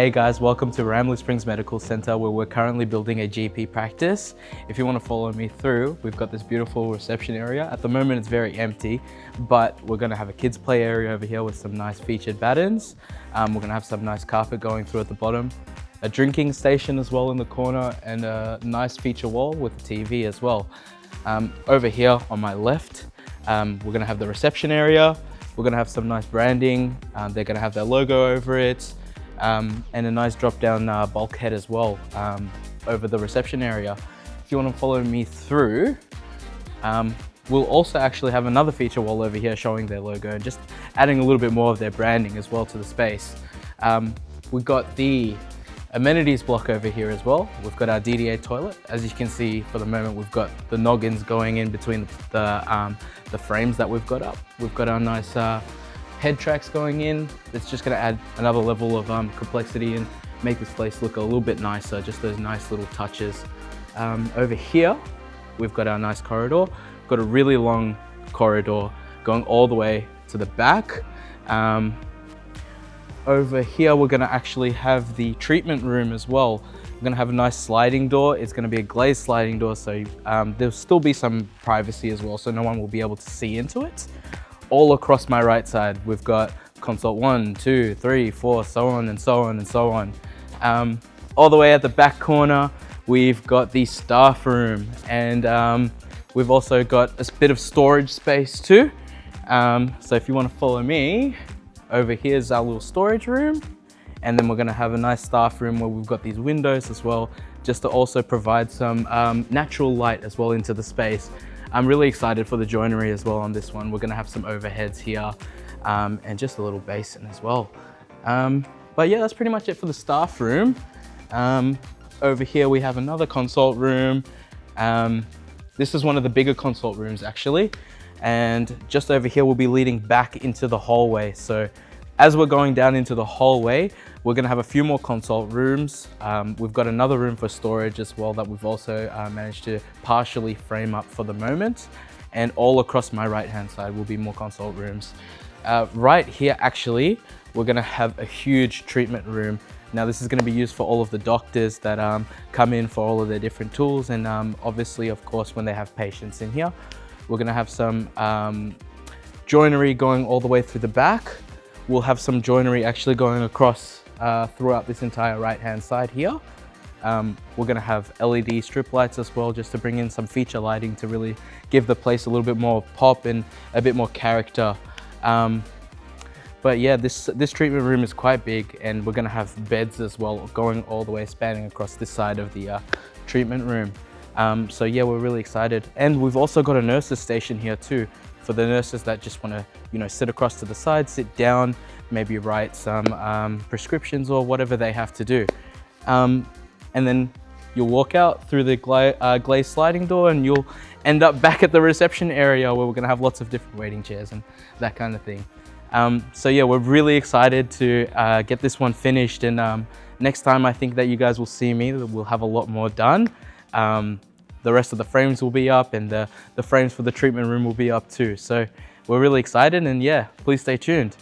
Hey guys, welcome to Ramlegh Springs Medical Centre, where we're currently building a GP practice. If you want to follow me through, we've got this beautiful reception area. At the moment it's very empty, but we're going to have a kids play area over here with some nice featured battens. We're going to have some nice carpet going through at the bottom, a drinking station as well in the corner, and a nice feature wall with a TV as well. Over here on my left, we're going to have the reception area. We're going to have some nice branding. They're going to have their logo over it. And a nice drop-down bulkhead as well over the reception area. If you want to follow me through, we'll also actually have another feature wall over here showing their logo and just adding a little bit more of their branding as well to the space. We've got the amenities block over here as well. We've got our DDA toilet. As you can see, for the moment, we've got the noggins going in between the frames that we've got up. We've got our nice head tracks going in. It's just going to add another level of complexity and make this place look a little bit nicer, just those nice little touches. Over here, we've got our nice corridor. We've got a really long corridor going all the way to the back. Over here, we're going to actually have the treatment room as well. We're going to have a nice sliding door. It's going to be a glazed sliding door, so there'll still be some privacy as well, so no one will be able to see into it. All across my right side, we've got consult 1, 2, 3, 4, so on and so on and so on. All the way at the back corner, we've got the staff room, and we've also got a bit of storage space too. So if you want to follow me, over here's our little storage room, and then we're going to have a nice staff room where we've got these windows as well, just to also provide some natural light as well into the space. I'm really excited for the joinery as well on this one. We're going to have some overheads here and just a little basin as well. But yeah, that's pretty much it for the staff room. Over here we have another consult room. This is one of the bigger consult rooms actually. And just over here we'll be leading back into the hallway. So as we're going down into the hallway, we're going to have a few more consult rooms. We've got another room for storage as well that we've also managed to partially frame up for the moment. And all across my right-hand side will be more consult rooms. Right here, actually, we're going to have a huge treatment room. Now, this is going to be used for all of the doctors that come in for all of their different tools. And obviously, of course, when they have patients in here, we're going to have some joinery going all the way through the back. We'll have some joinery actually going across throughout this entire right-hand side here. We're going to have LED strip lights as well, just to bring in some feature lighting to really give the place a little bit more pop and a bit more character. But yeah, this treatment room is quite big, and we're going to have beds as well going all the way, spanning across this side of the treatment room. So yeah, we're really excited. And we've also got a nurse's station here too, for the nurses that just want to, sit across to the side, sit down, maybe write some prescriptions or whatever they have to do. And then you'll walk out through the glazed sliding door and you'll end up back at the reception area where we're going to have lots of different waiting chairs and that kind of thing. So yeah, we're really excited to get this one finished, and next time I think that you guys will see me, we'll have a lot more done. The rest of the frames will be up, and the frames for the treatment room will be up too. So we're really excited, and yeah, please stay tuned.